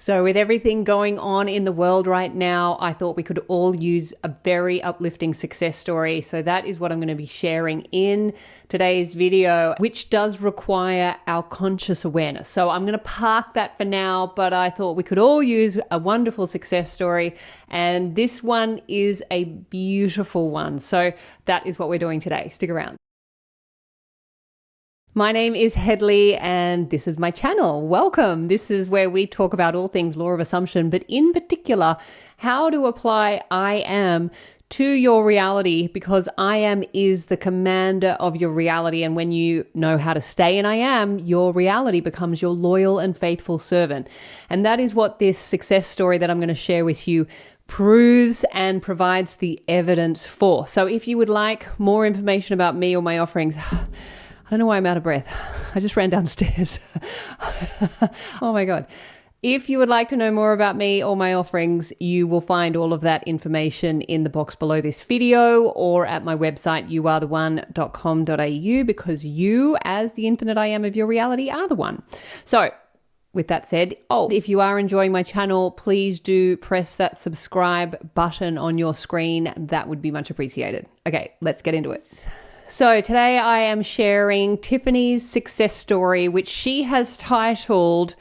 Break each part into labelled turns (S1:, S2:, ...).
S1: So with everything going on in the world right now, I thought we could all use a very uplifting success story. So that is what I'm going to be sharing in today's video, which does require our conscious awareness. So I'm going to park that for now, but I thought we could all use a wonderful success story. And this one is a beautiful one. So that is what we're doing today. Stick around. My name is Hedley and this is my channel. Welcome. This is where we talk about all things law of assumption, but in particular, how to apply I am to your reality, because I am is the commander of your reality. And when you know how to stay in I am, your reality becomes your loyal and faithful servant. And that is what this success story that I'm going to share with you proves and provides the evidence for. So if you would like more information about me or my offerings, I don't know why I'm out of breath. I just ran downstairs. Oh my God. If you would like to know more about me or my offerings, you will find all of that information in the box below this video or at my website, youaretheone.com.au, because you, as the infinite I am of your reality, are the one. So with that said, if you are enjoying my channel, please do press that subscribe button on your screen. That would be much appreciated. Okay, let's get into it. So today I am sharing Tiffany's success story, which she has titled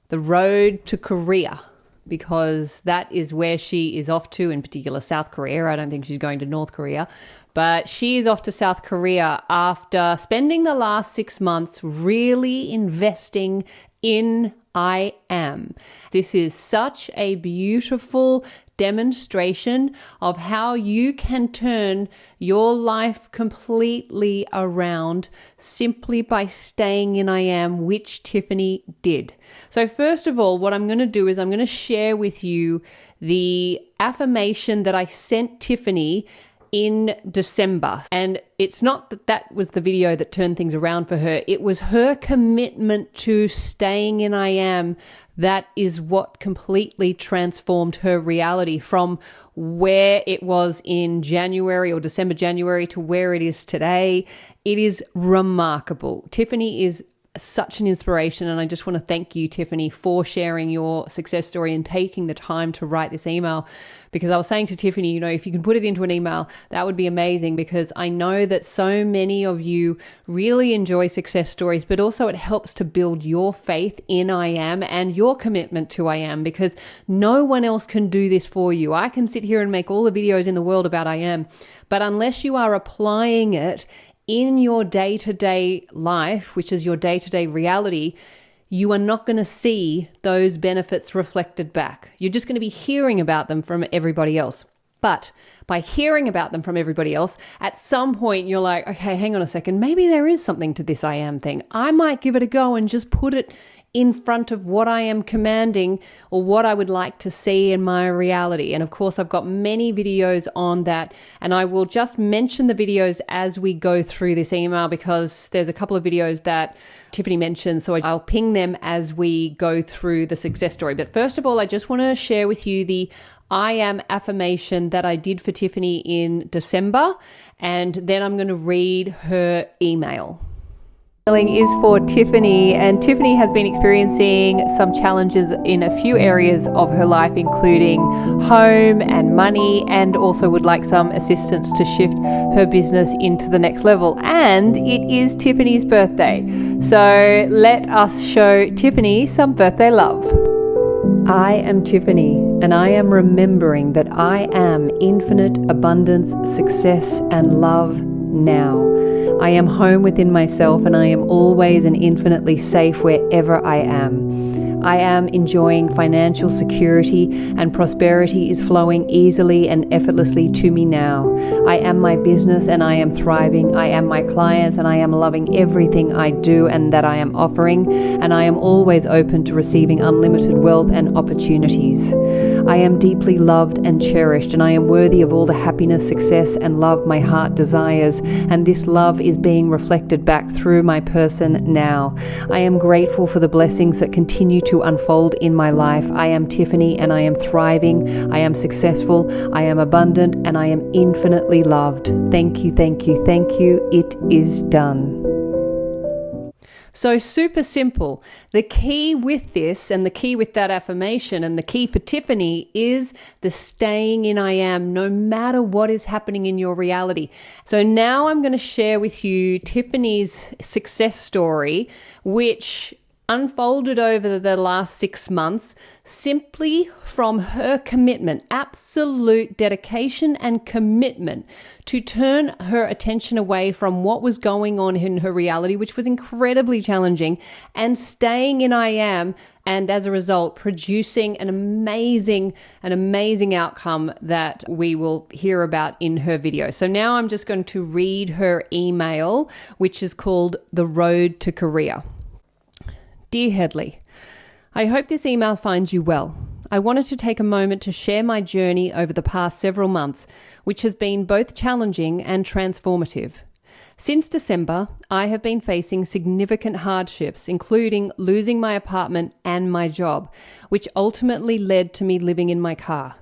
S1: The Road to Korea, because that is where she is off to, in particular South Korea. I don't think she's going to North Korea, but she is off to South Korea after spending the last 6 months really investing in I am. This is such a beautiful demonstration of how you can turn your life completely around simply by staying in I am, which Tiffany did. So first of all, what I'm going to do is I'm going to share with you the affirmation that I sent Tiffany in December. And it's not that that was the video that turned things around for her. It was her commitment to staying in I am that is what completely transformed her reality from where it was in January or December, January to where it is today. It is remarkable. Tiffany is such an inspiration, and I just want to thank you, Tiffany, for sharing your success story and taking the time to write this email, because I was saying to Tiffany, you know, if you can put it into an email, that would be amazing, because I know that so many of you really enjoy success stories, but also it helps to build your faith in I am and your commitment to I am, because no one else can do this for you. I can sit here and make all the videos in the world about I am, but unless you are applying it in your day-to-day life, which is your day-to-day reality, you are not going to see those benefits reflected back. You're just going to be hearing about them from everybody else. But by hearing about them from everybody else, at some point you're like, okay, hang on a second, maybe there is something to this I am thing. I might give it a go and just put it in front of what I am commanding or what I would like to see in my reality. And of course, I've got many videos on that, and I will just mention the videos as we go through this email, because there's a couple of videos that Tiffany mentioned, so I'll ping them as we go through the success story. But first of all, I just want to share with you the I am affirmation that I did for Tiffany in December, and then I'm going to read her email. Is for Tiffany, and Tiffany has been experiencing some challenges in a few areas of her life, including home and money, and also would like some assistance to shift her business into the next level. And it is Tiffany's birthday, so let us show Tiffany some birthday love. I am Tiffany, and I am remembering that I am infinite abundance, success, and love now. I am home within myself, and I am always and infinitely safe wherever I am. I am enjoying financial security, and prosperity is flowing easily and effortlessly to me now. I am my business, and I am thriving. I am my clients, and I am loving everything I do and that I am offering, and I am always open to receiving unlimited wealth and opportunities. I am deeply loved and cherished, and I am worthy of all the happiness, success, and love my heart desires, and this love is being reflected back through my person now. I am grateful for the blessings that continue to unfold in my life. I am Tiffany, and I am thriving. I am successful. I am abundant, and I am infinitely loved. Thank you, thank you, thank you. It is done. So super simple. The key with this and the key with that affirmation and the key for Tiffany is the staying in I am no matter what is happening in your reality. So now I'm going to share with you Tiffany's success story, which unfolded over the last 6 months simply from her commitment, absolute dedication and commitment to turn her attention away from what was going on in her reality, which was incredibly challenging, and staying in I am, and as a result, producing an amazing outcome that we will hear about in her video. So now I'm just going to read her email, which is called The Road to Career. Dear Hedley, I hope this email finds you well. I wanted to take a moment to share my journey over the past several months, which has been both challenging and transformative. Since December, I have been facing significant hardships, including losing my apartment and my job, which ultimately led to me living in my car.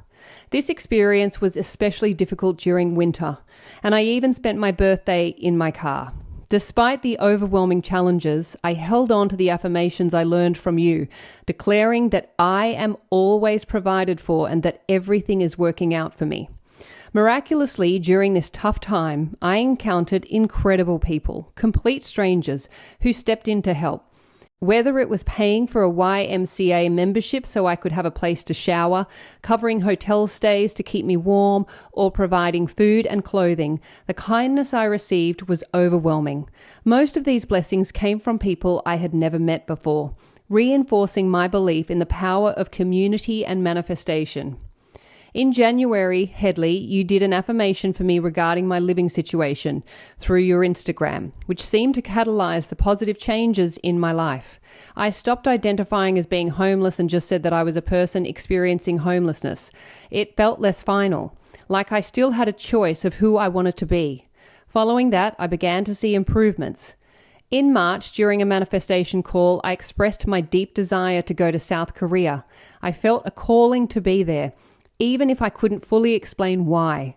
S1: This experience was especially difficult during winter, and I even spent my birthday in my car. Despite the overwhelming challenges, I held on to the affirmations I learned from you, declaring that I am always provided for and that everything is working out for me. Miraculously, during this tough time, I encountered incredible people, complete strangers, who stepped in to help. Whether it was paying for a YMCA membership so I could have a place to shower, covering hotel stays to keep me warm, or providing food and clothing, the kindness I received was overwhelming. Most of these blessings came from people I had never met before, reinforcing my belief in the power of community and manifestation. In January, Hedley, you did an affirmation for me regarding my living situation through your Instagram, which seemed to catalyze the positive changes in my life. I stopped identifying as being homeless and just said that I was a person experiencing homelessness. It felt less final, like I still had a choice of who I wanted to be. Following that, I began to see improvements. In March, during a manifestation call, I expressed my deep desire to go to South Korea. I felt a calling to be there, even if I couldn't fully explain why.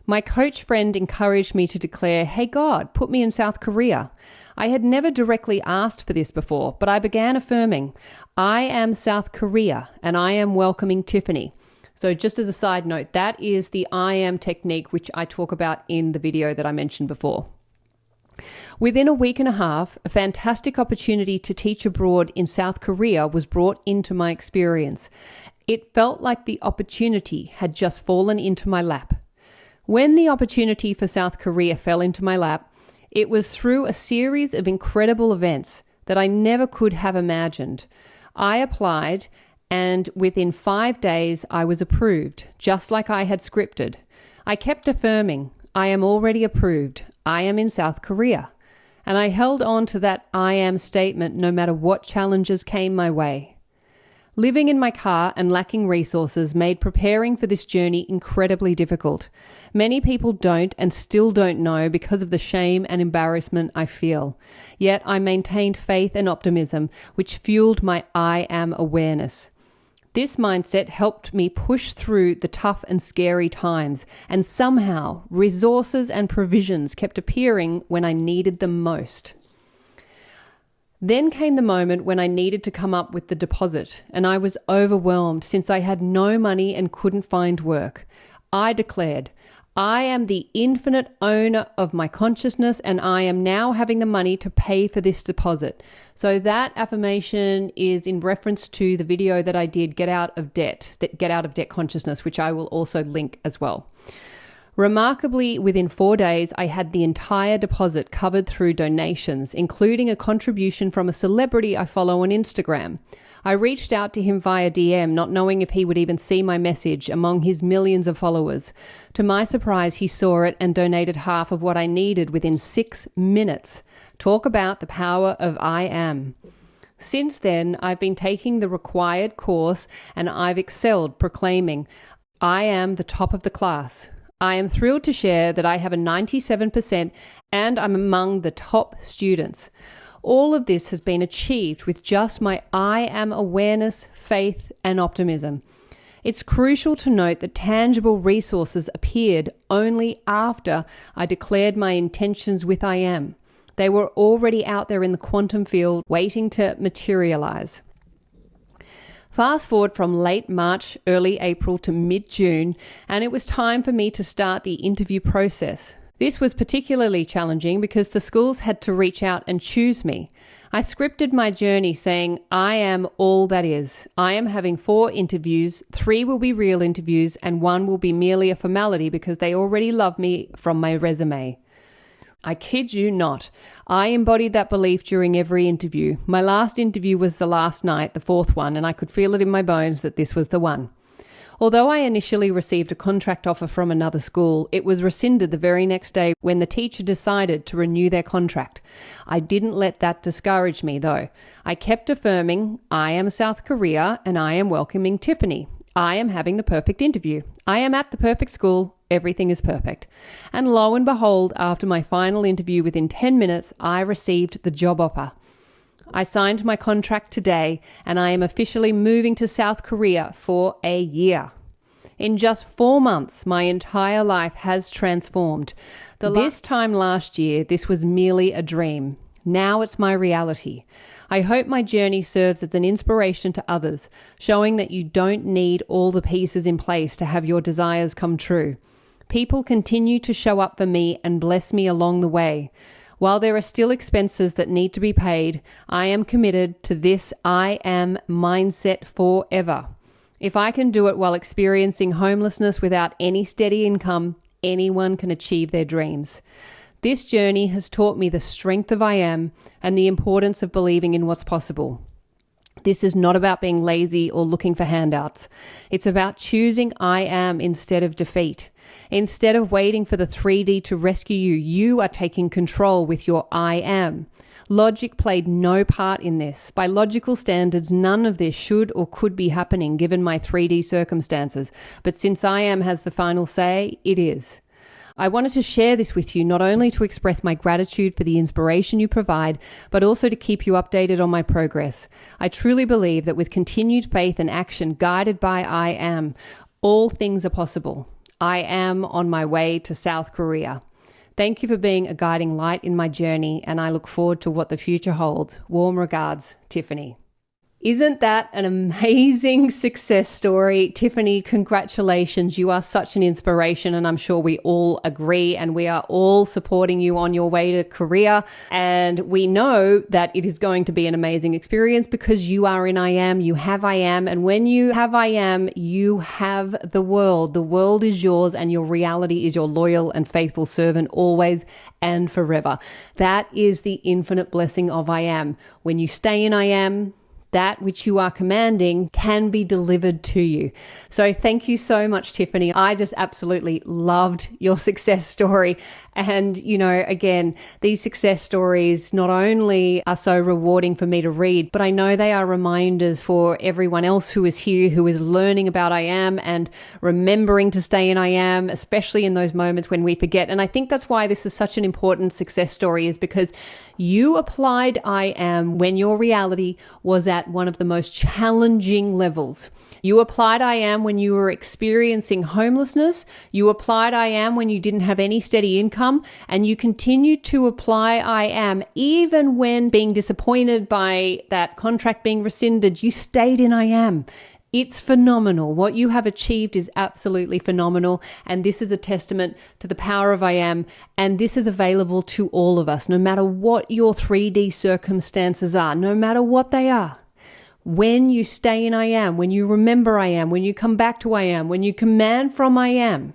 S1: My coach friend encouraged me to declare, "Hey God, put me in South Korea." I had never directly asked for this before, but I began affirming, "I am South Korea and I am welcoming Tiffany." So just as a side note, that is the I am technique, which I talk about in the video that I mentioned before. Within a week and a half, a fantastic opportunity to teach abroad in South Korea was brought into my experience. It felt like the opportunity had just fallen into my lap. When the opportunity for South Korea fell into my lap, it was through a series of incredible events that I never could have imagined. I applied, and within 5 days I was approved, just like I had scripted. I kept affirming, "I am already approved. I am in South Korea." And I held on to that I am statement no matter what challenges came my way. Living in my car and lacking resources made preparing for this journey incredibly difficult. Many people don't and still don't know because of the shame and embarrassment I feel. Yet I maintained faith and optimism, which fueled my I am awareness. This mindset helped me push through the tough and scary times, and somehow resources and provisions kept appearing when I needed them most. Then came the moment when I needed to come up with the deposit, and I was overwhelmed since I had no money and couldn't find work. I declared, "I am the infinite owner of my consciousness, and I am now having the money to pay for this deposit." So that affirmation is in reference to the video that I did, Get Out of Debt Consciousness, which I will also link as well. Remarkably, within 4 days, I had the entire deposit covered through donations, including a contribution from a celebrity I follow on Instagram. I reached out to him via DM, not knowing if he would even see my message among his millions of followers. To my surprise, he saw it and donated half of what I needed within 6 minutes. Talk about the power of I am. Since then, I've been taking the required course and I've excelled, proclaiming, "I am the top of the class." I am thrilled to share that I have a 97% and I'm among the top students. All of this has been achieved with just my I am awareness, faith, and optimism. It's crucial to note that tangible resources appeared only after I declared my intentions with I am. They were already out there in the quantum field waiting to materialize. Fast forward from late March, early April to mid-June, and it was time for me to start the interview process. This was particularly challenging because the schools had to reach out and choose me. I scripted my journey saying, I am all that is. I am having 4 interviews, 3 will be real interviews, and 1 will be merely a formality because they already love me from my resume. I kid you not. I embodied that belief during every interview. My last interview was the last night, the 4th one, and I could feel it in my bones that this was the one. Although I initially received a contract offer from another school, it was rescinded the very next day when the teacher decided to renew their contract. I didn't let that discourage me, though. I kept affirming, I am South Korea and I am welcoming Tiffany. I am having the perfect interview. I am at the perfect school. Everything is perfect. And lo and behold, after my final interview within 10 minutes, I received the job offer. I signed my contract today and I am officially moving to South Korea for a year. In just 4 months, my entire life has transformed. This time last year, this was merely a dream. Now it's my reality. I hope my journey serves as an inspiration to others, showing that you don't need all the pieces in place to have your desires come true. People continue to show up for me and bless me along the way. While there are still expenses that need to be paid, I am committed to this I am mindset forever. If I can do it while experiencing homelessness without any steady income, anyone can achieve their dreams. This journey has taught me the strength of I am and the importance of believing in what's possible. This is not about being lazy or looking for handouts. It's about choosing I am instead of defeat. Instead of waiting for the 3D to rescue you, you are taking control with your I am. Logic played no part in this. By logical standards, none of this should or could be happening given my 3D circumstances. But since I am has the final say, it is. I wanted to share this with you not only to express my gratitude for the inspiration you provide, but also to keep you updated on my progress. I truly believe that with continued faith and action guided by I am, all things are possible. I am on my way to South Korea. Thank you for being a guiding light in my journey, and I look forward to what the future holds. Warm regards, Tiffany. Isn't that an amazing success story? Tiffany, congratulations. You are such an inspiration, and I'm sure we all agree, and we are all supporting you on your way to Korea. And we know that it is going to be an amazing experience because you are in I am, you have I am, and when you have I am, you have the world. The world is yours, and your reality is your loyal and faithful servant always and forever. That is the infinite blessing of I am. When you stay in I am, that which you are commanding can be delivered to you. So thank you so much, Tiffany. I just absolutely loved your success story. And, you know, again, these success stories not only are so rewarding for me to read, but I know they are reminders for everyone else who is here, who is learning about I am and remembering to stay in I am, especially in those moments when we forget. And I think that's why this is such an important success story, is because you applied I am when your reality was at one of the most challenging levels. You applied I am when you were experiencing homelessness. You applied I am when you didn't have any steady income. And you continued to apply I am even when being disappointed by that contract being rescinded. You stayed in I am. It's phenomenal. What you have achieved is absolutely phenomenal. And this is a testament to the power of I am. And this is available to all of us, no matter what your 3D circumstances are, no matter what they are. When you stay in I am, when you remember I am, when you come back to I am, when you command from I am,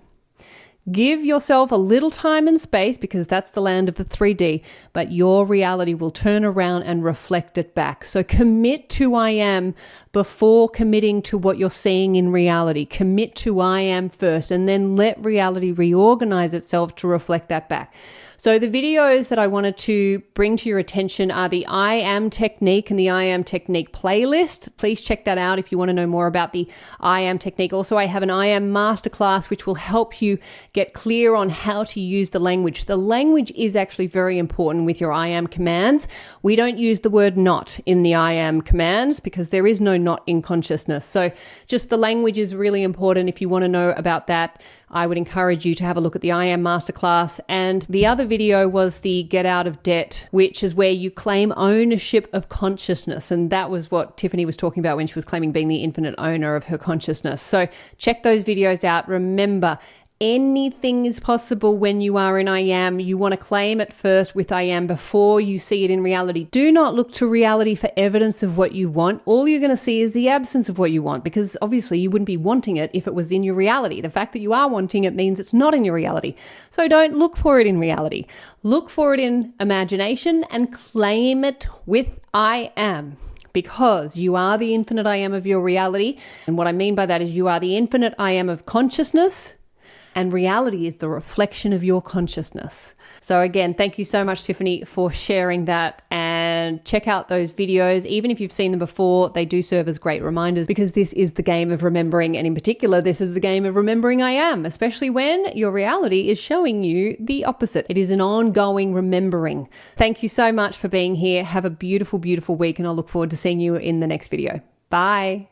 S1: give yourself a little time and space, because that's the land of the 3D, but your reality will turn around and reflect it back. So commit to I am before committing to what you're seeing in reality. Commit to I am first, and then let reality reorganize itself to reflect that back. So the videos that I wanted to bring to your attention are the I Am Technique and the I Am Technique playlist. Please check that out if you want to know more about the I Am Technique. Also, I have an I Am Masterclass, which will help you get clear on how to use the language. The language is actually very important with your I Am commands. We don't use the word not in the I Am commands because there is no not in consciousness. So just the language is really important if you want to know about that. I would encourage you to have a look at the I Am Masterclass. And the other video was the Get Out of Debt, which is where you claim ownership of consciousness. And that was what Tiffany was talking about when she was claiming being the infinite owner of her consciousness. So check those videos out. Remember, anything is possible when you are in I Am. You want to claim it first with I Am before you see it in reality. Do not look to reality for evidence of what you want. All you're going to see is the absence of what you want, because obviously you wouldn't be wanting it if it was in your reality. The fact that you are wanting it means it's not in your reality. So don't look for it in reality. Look for it in imagination and claim it with I Am. Because you are the infinite I Am of your reality. And what I mean by that is you are the infinite I Am of consciousness. And reality is the reflection of your consciousness. So again, thank you so much, Tiffany, for sharing that. And check out those videos. Even if you've seen them before, they do serve as great reminders, because this is the game of remembering. And in particular, this is the game of remembering I Am, especially when your reality is showing you the opposite. It is an ongoing remembering. Thank you so much for being here. Have a beautiful, beautiful week. And I'll look forward to seeing you in the next video. Bye.